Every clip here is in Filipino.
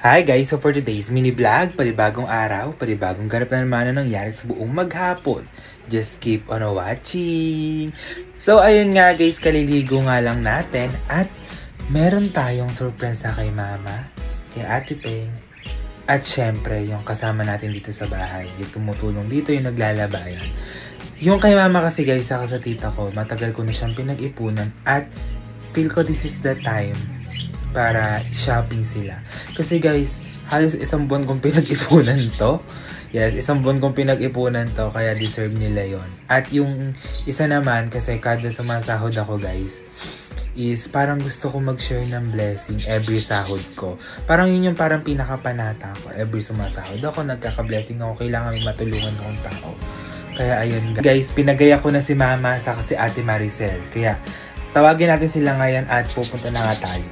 Hi guys! So for today's mini vlog, panibagong araw, panibagong ganap na naman na nangyari sa buong maghapon. Just keep on watching! So ayun nga guys, kaliligo nga lang natin at meron tayong surpresa kay Mama, kay Ate Peng. At syempre, yung kasama natin dito sa bahay, yung tumutulong dito, yung naglalabayan. Yung kay Mama kasi guys, saka sa tita ko, matagal ko na siyang pinag-ipunan at feel ko this is the time para shopping sila. Kasi guys, halos isang buwan kong pinag-ipunan to. Yes, isang buwan kong pinag-ipunan to, kaya deserve nila yon. At yung isa naman, kasi kada sumasahod ako guys, is parang gusto ko mag-share ng blessing every sahod ko. Parang yun yung parang pinakapanata ko. Every sumasahod ako, nagkaka-blessing ako, kailangan may matulungan akong tao. Kaya ayun guys, pinagaya ko na si Mama sa si Ate Maricel. Kaya tawagin natin sila ngayon at pupunta na nga tayo.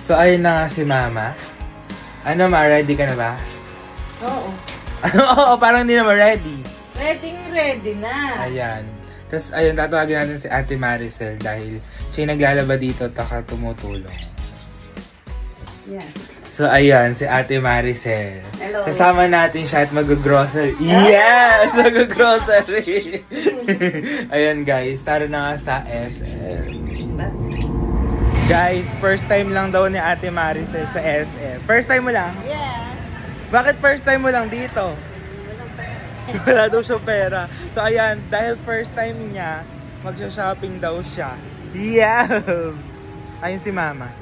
So, ayun na nga si Mama. Ano, Ma? Ready ka na ba? Oo. Oo, parang hindi naman ready. Ready na. Ayan. Tapos, ayun, tatawagin natin si Ate Maricel dahil siya naglalaba dito at tumutulong. Yeah. So, ayan, si Ate Maricel. Hello. Kasama natin siya at mag-grocery. Yes! Mag-grocery! Ayan, guys. Tara na nga sa SM. Guys, first time lang daw ni Ate Maricel sa SM. First time mo lang? Yeah. Bakit first time mo lang dito? Wala daw siya pera. So ayan, dahil first time niya, magsha-shopping daw siya. Yeah! Ayun si Mama.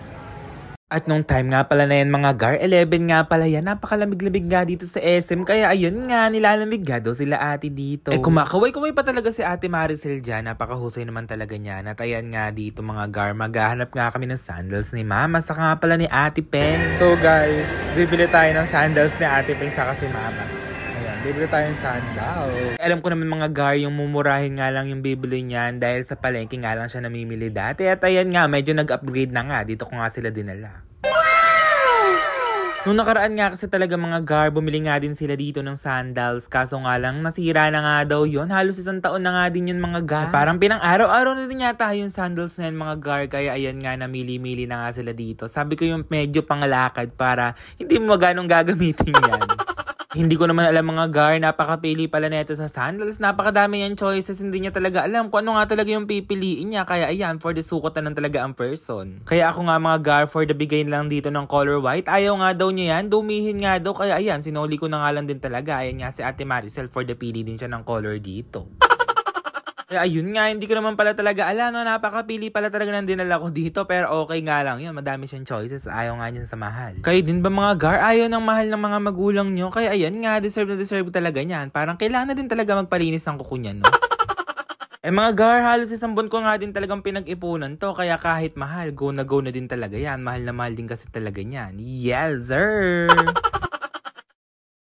At nung time nga pala na yan mga gar, 11 nga pala yan, napakalamig-lamig nga dito sa SM. Kaya ayun nga, nilalamig nga daw sila ate dito. Kumakaway-kaway pa talaga si Ate Maricel dyan, napakahusay naman talaga niya. At ayan nga dito mga gar, maghahanap nga kami ng sandals ni Mama, saka nga pala ni Ate Peng. So guys, bibili tayo ng sandals ni Ate Peng saka si Mama. Ayan, bibili tayo ng sandals. Alam ko naman mga gar, yung mumurahin nga lang yung bibili niyan dahil sa palengke nga lang siya namimili dati. At ayan nga, medyo nag-upgrade na nga, dito ko nga sila dinala. Nung nakaraan nga kasi talaga mga gar, bumili nga din sila dito ng sandals. Kaso nga lang, nasira na nga daw yun. Halos isang taon na nga din yun mga gar. Parang pinang araw-araw na din yata yung sandals na yun mga gar. Kaya ayan nga, namili-mili na nga sila dito. Sabi ko yung medyo pangalakad para hindi mo maganong gagamitin yan. Hindi ko naman alam mga gar, napakapili pala neto sa sandals. Napakadami niyang choices, hindi niya talaga alam kung ano nga talaga yung pipiliin niya. Kaya ayan, for the sukot na talaga ang person. Kaya ako nga mga gar, for the bigay lang dito ng color white. Ayaw nga daw niya yan, dumihin nga daw. Kaya ayan, sinuli ko na nga lang din talaga. Ayan nga si Ate Maricel, for the pili din siya ng color dito. Kaya ayun nga, hindi ko naman pala talaga alam, no? Napakapili pala talaga ng dinala ko dito. Pero okay nga lang yun, madami siyang choices. Ayaw nga niya sa mahal. Kayo din ba mga gar, ayaw ng mahal ng mga magulang nyo? Kaya ayan nga, deserve na deserve talaga niyan. Parang kailangan na din talaga magpalinis ng kuko niyan, no? Mga gar, halos isang buwan ko nga din talagang pinag-ipunan to. Kaya kahit mahal, go na din talaga yan. Mahal na mahal din kasi talaga niyan. Yes, sir!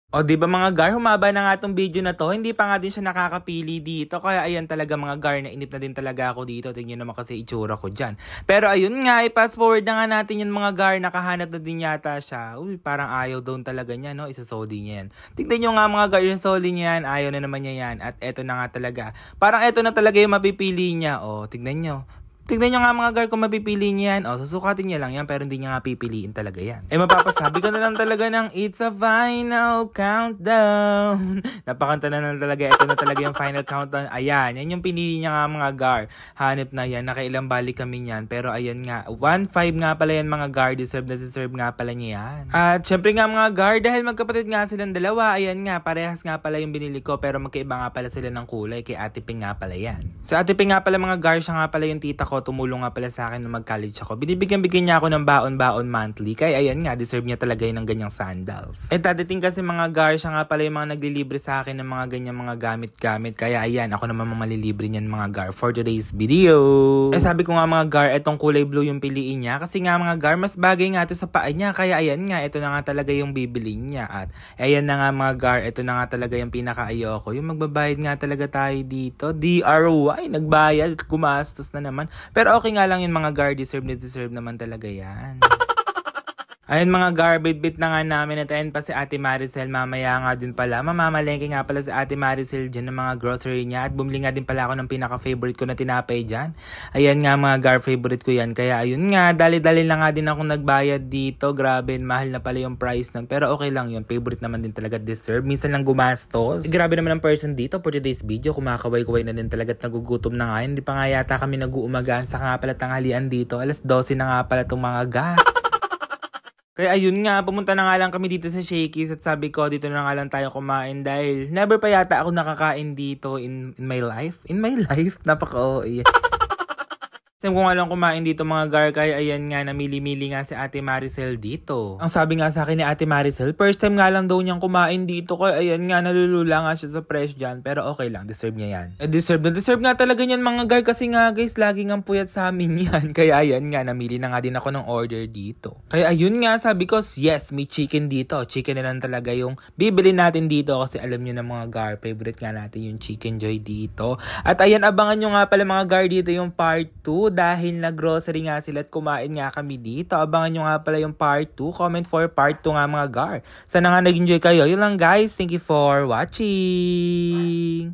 O diba mga gar, humaba na nga tong video na to, hindi pa nga din siya nakakapili dito. Kaya ayan talaga mga gar, nainip na din talaga ako dito. Tingnan naman kasi itsura ko dyan. Pero ayun nga, i-fast forward na nga natin yung mga gar, nakahanap na din yata siya. Uy, parang ayaw doon talaga niya, no? Isasoli niya yan. Tignan nyo nga mga gar, yung soli niya yan, ayaw na naman niya yan. At eto na nga talaga. Parang eto na talaga yung mapipili niya. O, tignan nyo. Tignan nyo nga mga gar kung mapipili niya yan. O, susukatin niya lang yan pero hindi niya nga pipiliin talaga yan. Mapapasabi ko na lang talaga ng It's a Final Countdown. Napakanta na lang talaga. Ito na talaga yung final countdown. Ayan, yan yung pinili niya nga mga gar. Hanip na yan. Nakailang balik kami yan. Pero ayan nga, 1-5 nga pala yan mga gar. Deserve na deserve nga pala niya yan. At syempre nga mga gar, dahil magkapatid nga silang dalawa, ayan nga, parehas nga pala yung binili ko. Pero magkaiba nga pala sila ng kulay. Kay Ate Ping nga pala yan. Sa Ate Ping nga pala mga gar, siya nga pala yung tita ko. Tumulong nga pala sa akin nung mag-college ako. Binibigyan niya ako ng baon-baon monthly. Kaya ayan nga, deserve niya talaga yun ng ganyang sandals. Dadating kasi mga gar, siya nga pala yung mga naglilibre sa akin ng mga ganyang mga gamit-gamit. Kaya ayan, ako naman malilibre niyan mga gar for today's video. Sabi ko nga mga gar, etong kulay blue yung piliin niya. Kasi nga mga gar, mas bagay nga ito sa paa niya. Kaya ayan nga, ito na nga talaga yung bibili niya. At ayan na nga mga gar, ito na nga talaga yung pinaka-ayoko. Yung magbabayad nga talaga tayo dito. DRY, nagbayad, gumastos na naman. Pero okay nga lang yung mga gar, deserve naman talaga yan. Ayun mga garbage na nga namin at ayun pa si Ate Maricel mamaya nga din pala. Mamamalengke nga pala si Ate Maricel dyan ng mga grocery niya at bumili nga din pala ako ng pinaka-favorite ko na tinapay dyan. Ayan nga mga favorite ko yan. Kaya ayun nga, dali-dali lang nga din ako nagbayad dito. Grabe, mahal na pala yung price nun. Pero okay lang yun, favorite naman din talaga deserve. Minsan lang gumastos. Grabe naman ang person dito for today's video. Kumakaway-kaway na din talaga at nagugutom na nga. Hindi pa nga yata kami nag-uumagaan sa nga pala tanghalian dito. Alas 12 na nga pala itong mga Kaya ayun nga, pumunta na nga lang kami dito sa Shakey's at sabi ko dito na nga lang tayo kumain dahil never pa yata ako nakakain dito in my life. In my life? Napaka-OA. Sabi ko nga lang kumain dito mga gar, kaya ayan nga, namili-mili nga si Ate Maricel dito. Ang sabi nga sa akin ni Ate Maricel, first time nga lang daw niyang kumain dito, kaya ayan nga, nalulula nga siya sa fresh dyan, pero okay lang, deserve niya yan. Deserve nga talaga niyan mga gar, kasi nga guys, lagi nga puyat sa amin yan, kaya ayan nga, namili na nga din ako ng order dito. Kaya ayun nga, sabi ko, yes, may chicken dito, chicken na lang talaga yung bibili natin dito, kasi alam niyo na mga gar, favorite nga natin yung Chicken Joy dito. At ayan, abangan nyo nga pala mga gar dito yung part 2, dahil nag-grocery nga sila at kumain nga kami dito. Abangan nyo nga pala yung part 2. Comment for part 2 nga mga gar. Sana nga nag-enjoy kayo. Yun lang guys. Thank you for watching.